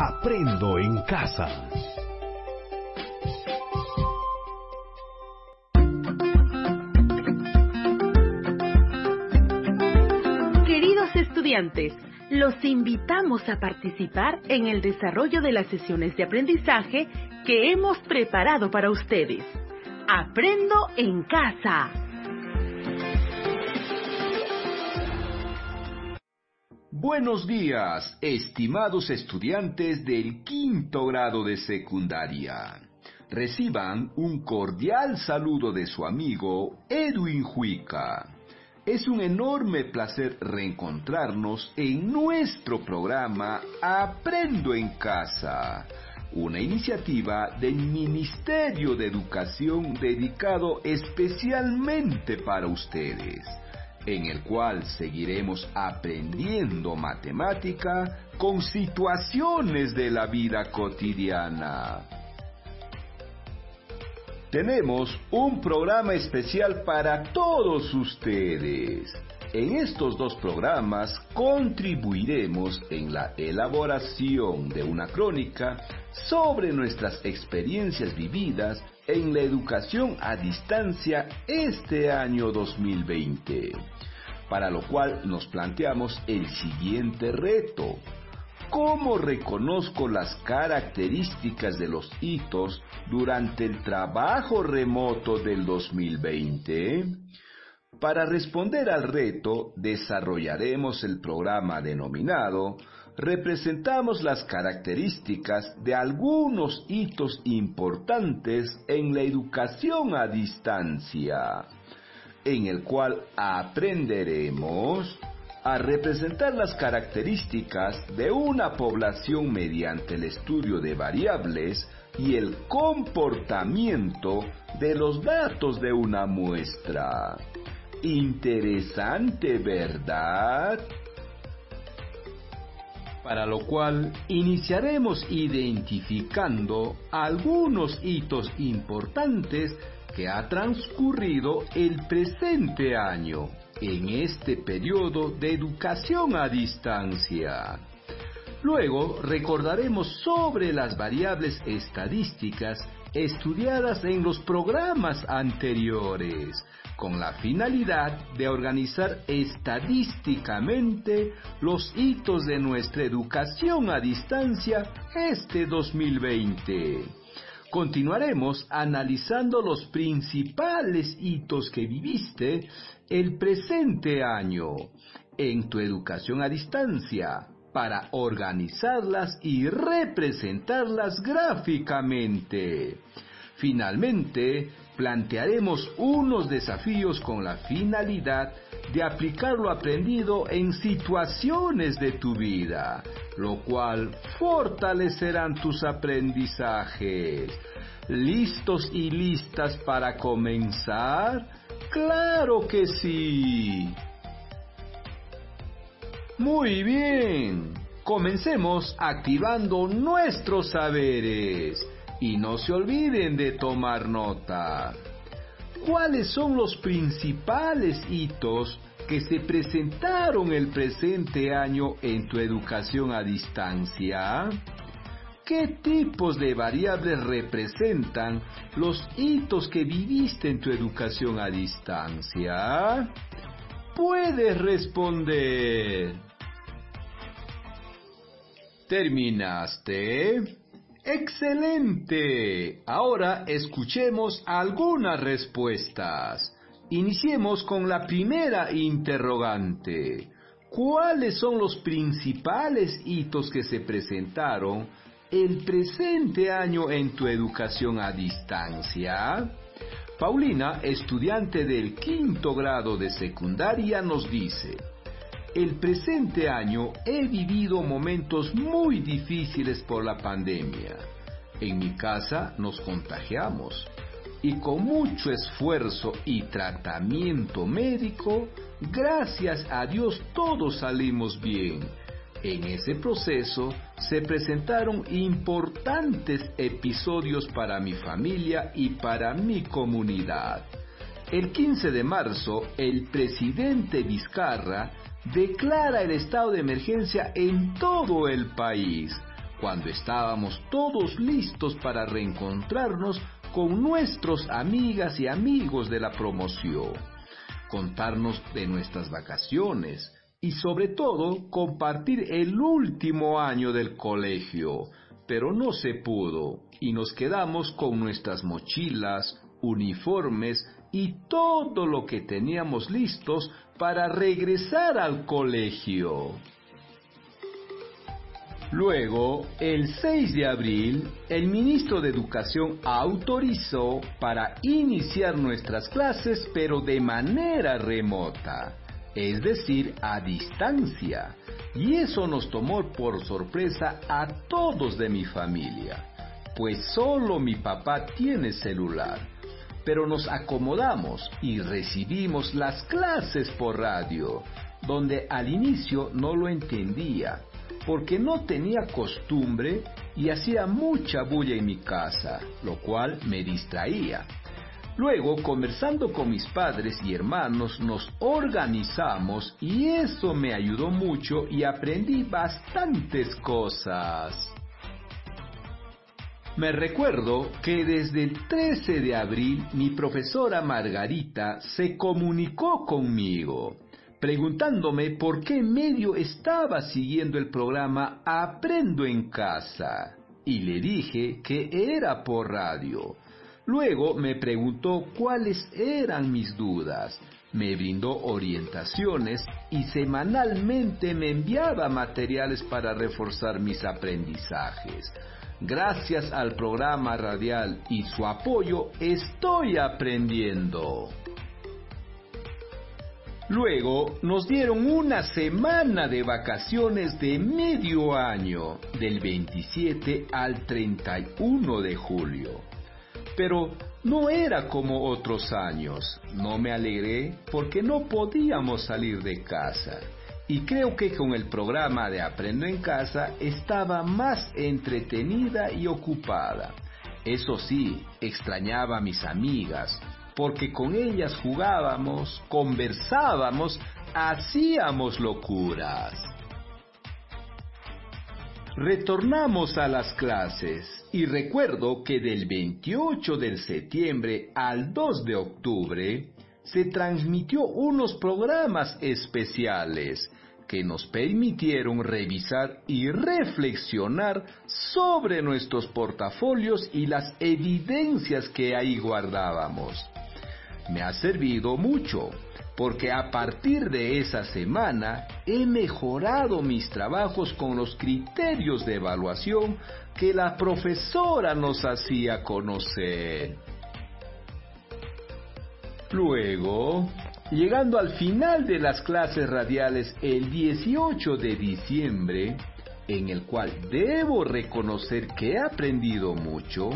Aprendo en casa. Queridos estudiantes, los invitamos a participar en el desarrollo de las sesiones de aprendizaje que hemos preparado para ustedes. Aprendo en casa. Buenos días, estimados estudiantes del quinto grado de secundaria. Reciban un cordial saludo de su amigo Edwin Juica. Es un enorme placer reencontrarnos en nuestro programa Aprendo en Casa, una iniciativa del Ministerio de Educación dedicado especialmente para ustedes, en el cual seguiremos aprendiendo matemática con situaciones de la vida cotidiana. Tenemos un programa especial para todos ustedes. En estos dos programas contribuiremos en la elaboración de una crónica sobre nuestras experiencias vividas en la educación a distancia este año 2020, para lo cual nos planteamos el siguiente reto. ¿Cómo reconozco las características de los hitos durante el trabajo remoto del 2020? Para responder al reto, desarrollaremos el programa denominado Representamos las características de algunos hitos importantes en la educación a distancia, en el cual aprenderemos a representar las características de una población mediante el estudio de variables y el comportamiento de los datos de una muestra. Interesante, ¿verdad? Para lo cual iniciaremos identificando algunos hitos importantes que ha transcurrido el presente año en este periodo de educación a distancia. Luego recordaremos sobre las variables estadísticas estudiadas en los programas anteriores, con la finalidad de organizar estadísticamente los hitos de nuestra educación a distancia este 2020. Continuaremos analizando los principales hitos que viviste el presente año en tu educación a distancia, para organizarlas y representarlas gráficamente. Finalmente, plantearemos unos desafíos con la finalidad de aplicar lo aprendido en situaciones de tu vida, lo cual fortalecerán tus aprendizajes. ¿Listos y listas para comenzar? ¡Claro que sí! Muy bien, comencemos activando nuestros saberes y no se olviden de tomar nota. ¿Cuáles son los principales hitos que se presentaron el presente año en tu educación a distancia? ¿Qué tipos de variables representan los hitos que viviste en tu educación a distancia? Puedes responder. ¿Terminaste? ¡Excelente! Ahora escuchemos algunas respuestas. Iniciemos con la primera interrogante. ¿Cuáles son los principales hitos que se presentaron el presente año en tu educación a distancia? Paulina, estudiante del quinto grado de secundaria, nos dice: el presente año he vivido momentos muy difíciles por la pandemia. En mi casa nos contagiamos y con mucho esfuerzo y tratamiento médico, gracias a Dios todos salimos bien. En ese proceso se presentaron importantes episodios para mi familia y para mi comunidad. El 15 de marzo, el presidente Vizcarra declara el estado de emergencia en todo el país, cuando estábamos todos listos para reencontrarnos con nuestras amigas y amigos de la promoción, contarnos de nuestras vacaciones y sobre todo compartir el último año del colegio, pero no se pudo y nos quedamos con nuestras mochilas, uniformes y todo lo que teníamos listos para regresar al colegio. Luego, el 6 de abril, el ministro de Educación autorizó para iniciar nuestras clases, pero de manera remota, es decir, a distancia. Y eso nos tomó por sorpresa a todos de mi familia, pues solo mi papá tiene celular. Pero nos acomodamos y recibimos las clases por radio, donde al inicio no lo entendía, porque no tenía costumbre y hacía mucha bulla en mi casa, lo cual me distraía. Luego, conversando con mis padres y hermanos, nos organizamos y eso me ayudó mucho y aprendí bastantes cosas. Me recuerdo que desde el 13 de abril mi profesora Margarita se comunicó conmigo, preguntándome por qué medio estaba siguiendo el programa Aprendo en Casa, y le dije que era por radio. Luego me preguntó cuáles eran mis dudas, me brindó orientaciones y semanalmente me enviaba materiales para reforzar mis aprendizajes. Gracias al programa radial y su apoyo, estoy aprendiendo. Luego nos dieron una semana de vacaciones de medio año, del 27 al 31 de julio. Pero no era como otros años. No me alegré porque no podíamos salir de casa. Y creo que con el programa de Aprendo en Casa estaba más entretenida y ocupada. Eso sí, extrañaba a mis amigas, porque con ellas jugábamos, conversábamos, hacíamos locuras. Retornamos a las clases y recuerdo que del 28 de septiembre al 2 de octubre se transmitió unos programas especiales que nos permitieron revisar y reflexionar sobre nuestros portafolios y las evidencias que ahí guardábamos. Me ha servido mucho, porque a partir de esa semana he mejorado mis trabajos con los criterios de evaluación que la profesora nos hacía conocer. Luego, llegando al final de las clases radiales el 18 de diciembre, en el cual debo reconocer que he aprendido mucho,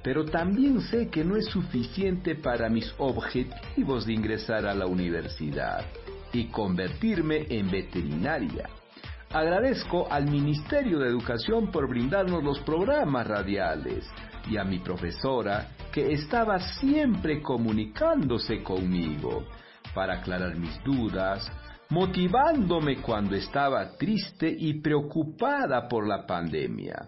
pero también sé que no es suficiente para mis objetivos de ingresar a la universidad y convertirme en veterinaria. Agradezco al Ministerio de Educación por brindarnos los programas radiales y a mi profesora que estaba siempre comunicándose conmigo para aclarar mis dudas, motivándome cuando estaba triste y preocupada por la pandemia.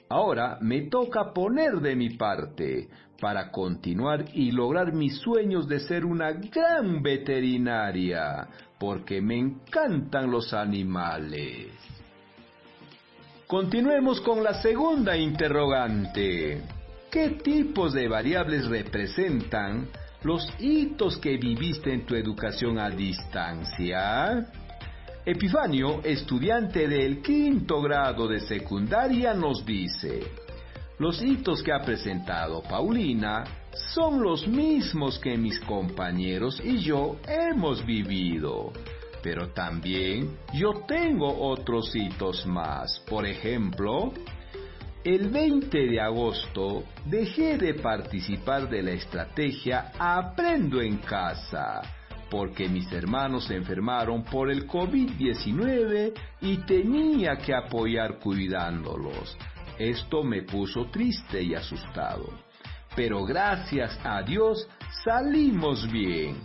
Ahora me toca poner de mi parte para continuar y lograr mis sueños de ser una gran veterinaria, porque me encantan los animales. Continuemos con la segunda interrogante. ¿Qué tipos de variables representan los hitos que viviste en tu educación a distancia? Epifanio, estudiante del 5º grado de secundaria, nos dice: los hitos que ha presentado Paulina son los mismos que mis compañeros y yo hemos vivido, pero también yo tengo otros hitos más. Por ejemplo, el 20 de agosto dejé de participar de la estrategia Aprendo en Casa, porque mis hermanos se enfermaron por el COVID-19 y tenía que apoyar cuidándolos. Esto me puso triste y asustado, pero gracias a Dios salimos bien.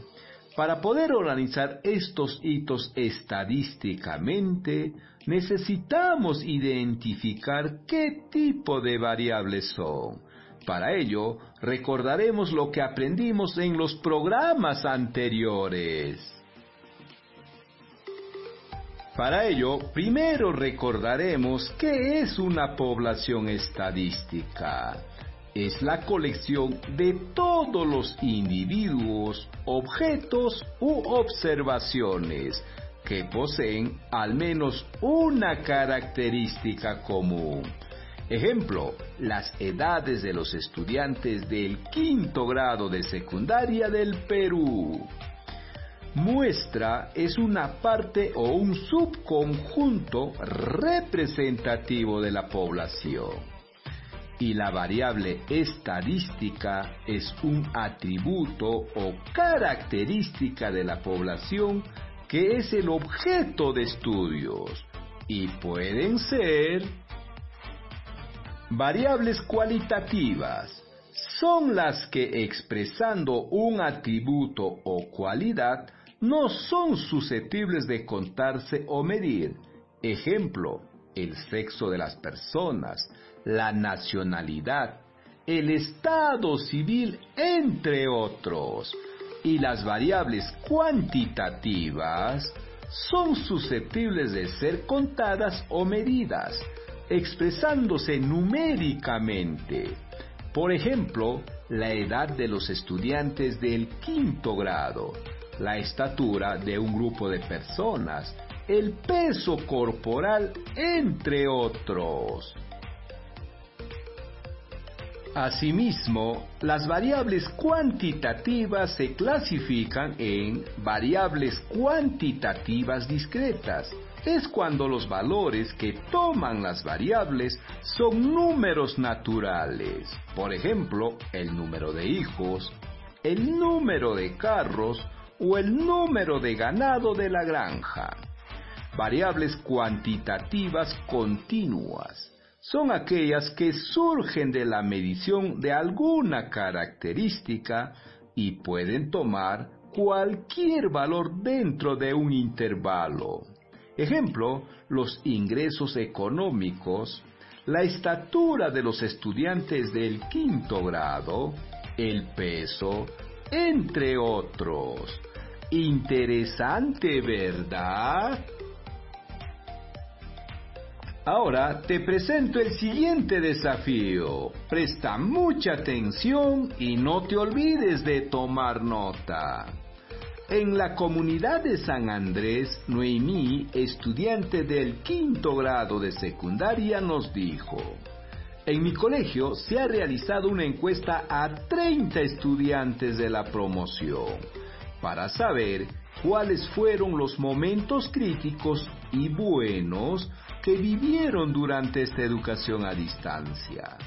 Para poder organizar estos hitos estadísticamente, necesitamos identificar qué tipo de variables son. Para ello, recordaremos lo que aprendimos en los programas anteriores. Para ello, primero recordaremos qué es una población estadística. Es la colección de todos los individuos, objetos u observaciones que poseen al menos una característica común. Ejemplo, las edades de los estudiantes del 5º grado de secundaria del Perú. Muestra es una parte o un subconjunto representativo de la población. Y la variable estadística es un atributo o característica de la población que es el objeto de estudios. Y pueden ser variables cualitativas. Son las que expresando un atributo o cualidad no son susceptibles de contarse o medir. Ejemplo, el sexo de las personas, la nacionalidad, el estado civil, entre otros. Y las variables cuantitativas son susceptibles de ser contadas o medidas, expresándose numéricamente. Por ejemplo, la edad de los estudiantes del 5º grado, la estatura de un grupo de personas, el peso corporal, entre otros. Asimismo, las variables cuantitativas se clasifican en variables cuantitativas discretas. Es cuando los valores que toman las variables son números naturales. Por ejemplo, el número de hijos, el número de carros o el número de ganado de la granja. Variables cuantitativas continuas son aquellas que surgen de la medición de alguna característica y pueden tomar cualquier valor dentro de un intervalo. Ejemplo, los ingresos económicos, la estatura de los estudiantes del 5º grado, el peso, entre otros. Interesante, ¿verdad? Ahora te presento el siguiente desafío. Presta mucha atención y no te olvides de tomar nota. En la comunidad de San Andrés, Noemí, estudiante del 5º grado de secundaria, nos dijo: en mi colegio se ha realizado una encuesta a 30 estudiantes de la promoción para saber cuáles fueron los momentos críticos y buenos que vivieron durante esta educación a distancia.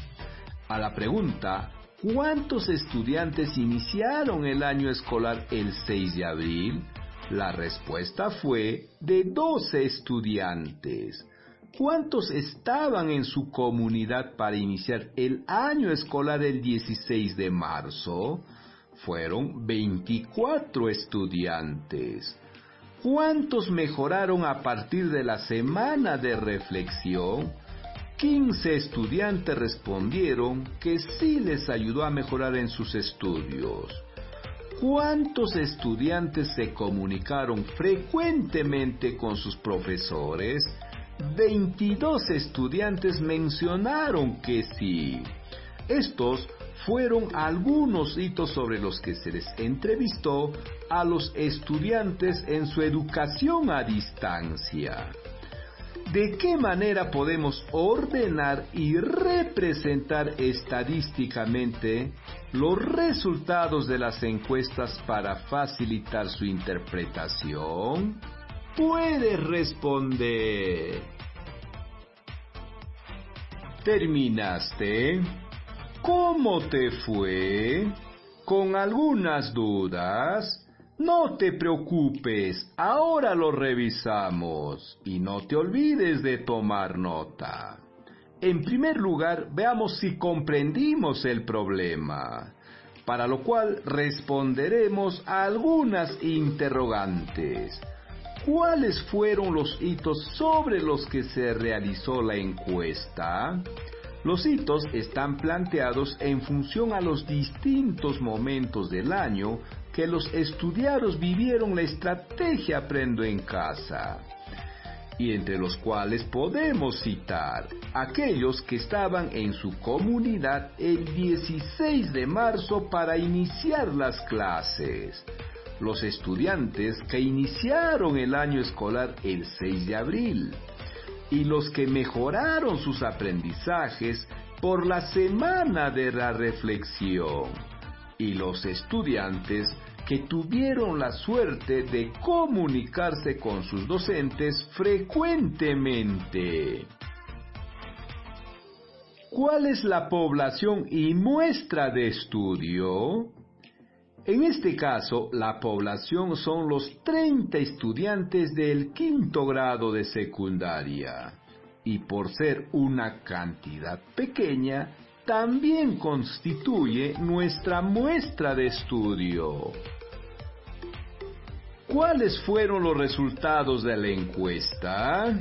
A la pregunta ¿cuántos estudiantes iniciaron el año escolar el 6 de abril? La respuesta fue de 12 estudiantes. ¿Cuántos estaban en su comunidad para iniciar el año escolar el 16 de marzo? Fueron 24 estudiantes. ¿Cuántos mejoraron a partir de la semana de reflexión? 15 estudiantes respondieron que sí les ayudó a mejorar en sus estudios. ¿Cuántos estudiantes se comunicaron frecuentemente con sus profesores? 22 estudiantes mencionaron que sí. Estos fueron algunos hitos sobre los que se les entrevistó a los estudiantes en su educación a distancia. ¿De qué manera podemos ordenar y representar estadísticamente los resultados de las encuestas para facilitar su interpretación? Puedes responder. ¿Terminaste? ¿Cómo te fue? ¿Con algunas dudas? No te preocupes, ahora lo revisamos y no te olvides de tomar nota. En primer lugar, veamos si comprendimos el problema. para lo cual responderemos a algunas interrogantes. ¿Cuáles fueron los hitos sobre los que se realizó la encuesta? Los hitos están planteados en función a los distintos momentos del año que los estudiados vivieron la estrategia Aprendo en Casa, y entre los cuales podemos citar aquellos que estaban en su comunidad el 16 de marzo para iniciar las clases, los estudiantes que iniciaron el año escolar el 6 de abril, y los que mejoraron sus aprendizajes por la semana de la reflexión, y los estudiantes que tuvieron la suerte de comunicarse con sus docentes frecuentemente. ¿Cuál es la población y muestra de estudio? En este caso, la población son los 30 estudiantes del quinto grado de secundaria, y por ser una cantidad pequeña, también constituye nuestra muestra de estudio. ¿Cuáles fueron los resultados de la encuesta?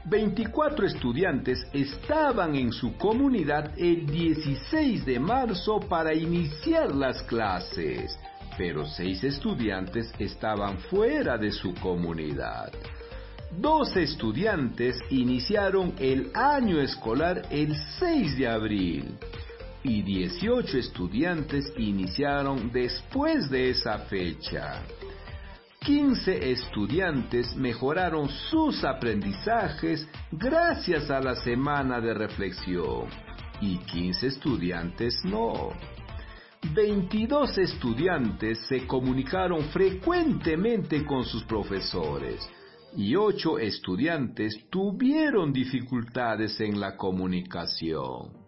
24 estudiantes estaban en su comunidad el 16 de marzo para iniciar las clases, pero 6 estudiantes estaban fuera de su comunidad. 12 estudiantes iniciaron el año escolar el 6 de abril y 18 estudiantes iniciaron después de esa fecha. 15 estudiantes mejoraron sus aprendizajes gracias a la semana de reflexión y 15 estudiantes no. 22 estudiantes se comunicaron frecuentemente con sus profesores y 8 estudiantes tuvieron dificultades en la comunicación.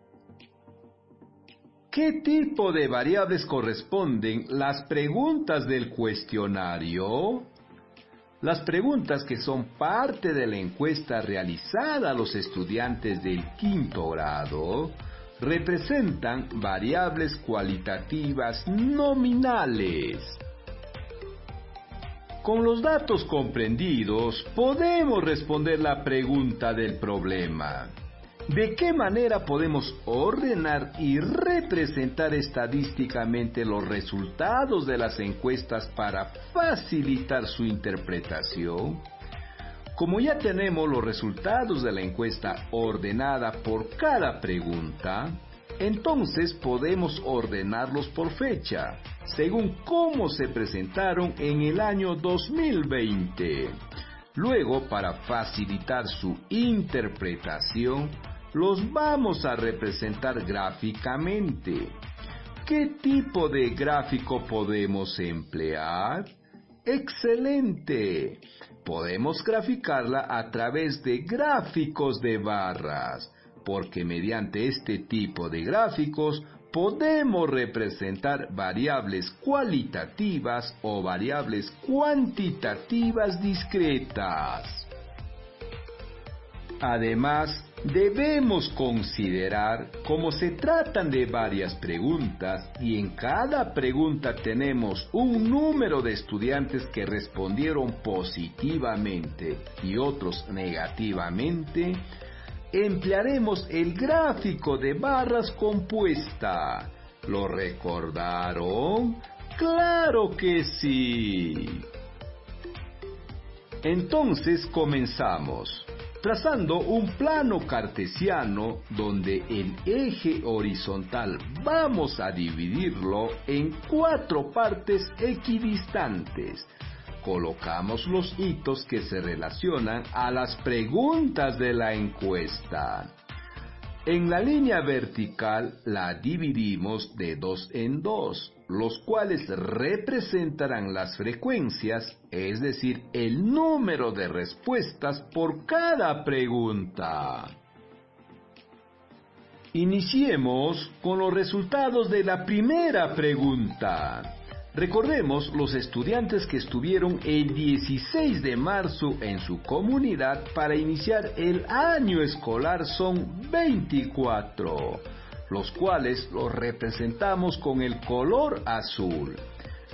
¿Qué tipo de variables corresponden las preguntas del cuestionario? Las preguntas que son parte de la encuesta realizada a los estudiantes del quinto grado representan variables cualitativas nominales. Con los datos comprendidos podemos responder la pregunta del problema. ¿De qué manera podemos ordenar y representar estadísticamente los resultados de las encuestas para facilitar su interpretación? Como ya tenemos los resultados de la encuesta ordenada por cada pregunta, entonces podemos ordenarlos por fecha, según cómo se presentaron en el año 2020. Luego, para facilitar su interpretación, los vamos a representar gráficamente. ¿Qué tipo de gráfico podemos emplear? ¡Excelente! Podemos graficarla a través de gráficos de barras, porque mediante este tipo de gráficos podemos representar variables cualitativas o variables cuantitativas discretas. Además, debemos considerar cómo se tratan de varias preguntas y en cada pregunta tenemos un número de estudiantes que respondieron positivamente y otros negativamente, emplearemos el gráfico de barras compuesta. ¿Lo recordaron? ¡Claro que sí! Entonces comenzamos, trazando un plano cartesiano donde el eje horizontal vamos a dividirlo en 4 partes equidistantes. Colocamos los hitos que se relacionan a las preguntas de la encuesta. En la línea vertical la dividimos de 2 en 2, los cuales representarán las frecuencias, es decir, el número de respuestas por cada pregunta. Iniciemos con los resultados de la primera pregunta. Recordemos los estudiantes que estuvieron el 16 de marzo en su comunidad para iniciar el año escolar son 24, los cuales los representamos con el color azul,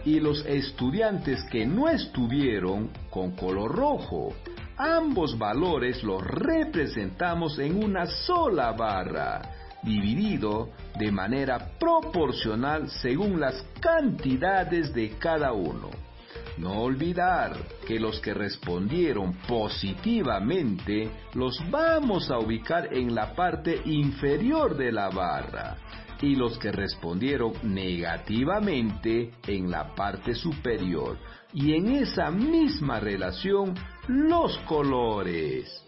y los estudiantes que no estuvieron con color rojo. Ambos valores los representamos en una sola barra, dividido de manera proporcional según las cantidades de cada uno. No olvidar que los que respondieron positivamente los vamos a ubicar en la parte inferior de la barra y los que respondieron negativamente en la parte superior, y en esa misma relación los colores.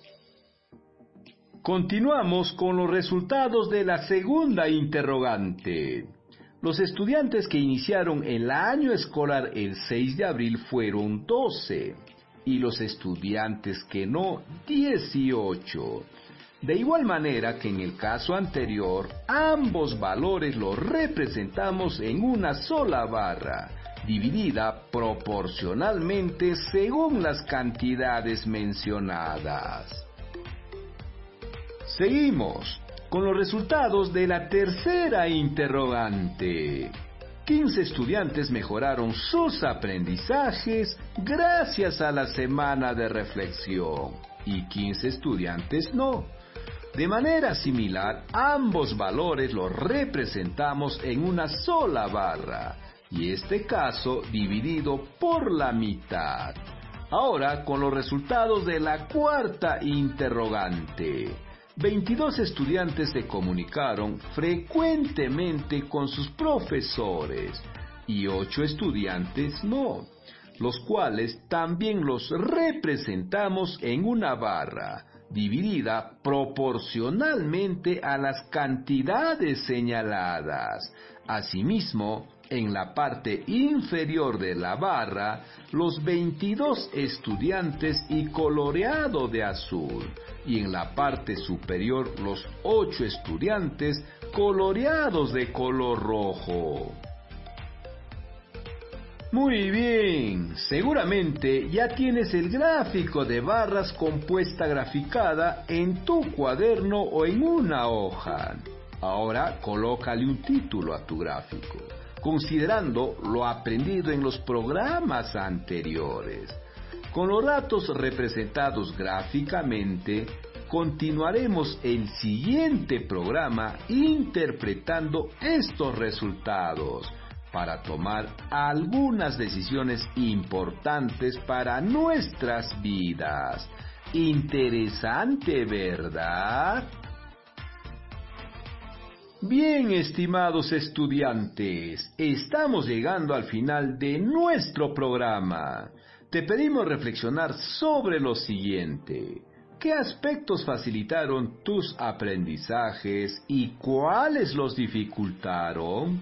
Continuamos con los resultados de la segunda interrogante. Los estudiantes que iniciaron el año escolar el 6 de abril fueron 12 y los estudiantes que no, 18. De igual manera que en el caso anterior, ambos valores los representamos en una sola barra, dividida proporcionalmente según las cantidades mencionadas. Seguimos con los resultados de la tercera interrogante. 15 estudiantes mejoraron sus aprendizajes gracias a la semana de reflexión y 15 estudiantes no. De manera similar, ambos valores los representamos en una sola barra, y este caso dividido por la mitad. Ahora con los resultados de la cuarta interrogante. 22 estudiantes se comunicaron frecuentemente con sus profesores y 8 estudiantes no, los cuales también los representamos en una barra, dividida proporcionalmente a las cantidades señaladas. Asimismo, en la parte inferior de la barra, los 22 estudiantes y coloreado de azul, y en la parte superior los 8 estudiantes coloreados de color rojo. Muy bien, seguramente ya tienes el gráfico de barras compuesta graficada en tu cuaderno o en una hoja. Ahora colócale un título a tu gráfico, considerando lo aprendido en los programas anteriores. Con los datos representados gráficamente, continuaremos el siguiente programa interpretando estos resultados para tomar algunas decisiones importantes para nuestras vidas. Interesante, ¿verdad? Bien, estimados estudiantes, estamos llegando al final de nuestro programa. Te pedimos reflexionar sobre lo siguiente. ¿Qué aspectos facilitaron tus aprendizajes y cuáles los dificultaron?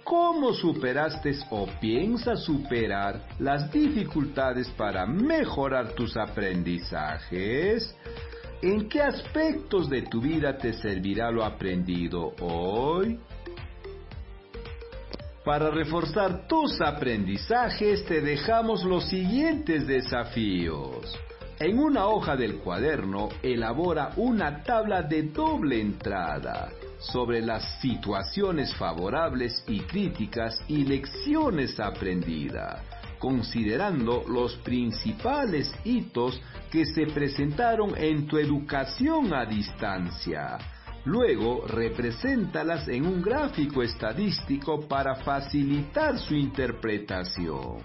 ¿Cómo superaste o piensas superar las dificultades para mejorar tus aprendizajes? ¿En qué aspectos de tu vida te servirá lo aprendido hoy? Para reforzar tus aprendizajes te dejamos los siguientes desafíos. En una hoja del cuaderno, elabora una tabla de doble entrada sobre las situaciones favorables y críticas y lecciones aprendidas, considerando los principales hitos que se presentaron en tu educación a distancia. Luego, represéntalas en un gráfico estadístico para facilitar su interpretación.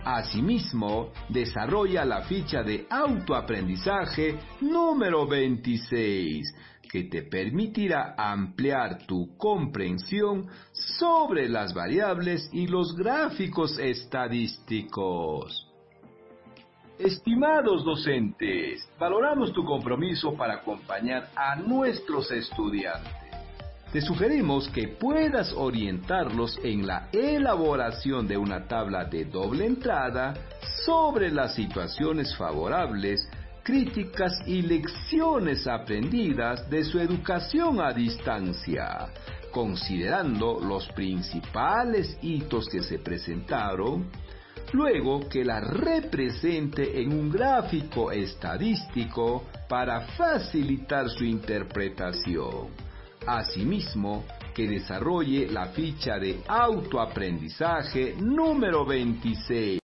Asimismo, desarrolla la ficha de autoaprendizaje número 26, que te permitirá ampliar tu comprensión sobre las variables y los gráficos estadísticos. Estimados docentes, valoramos tu compromiso para acompañar a nuestros estudiantes. Te sugerimos que puedas orientarlos en la elaboración de una tabla de doble entrada sobre las situaciones favorables, críticas y lecciones aprendidas de su educación a distancia, considerando los principales hitos que se presentaron. Luego que la represente en un gráfico estadístico para facilitar su interpretación. Asimismo, que desarrolle la ficha de autoaprendizaje número 26.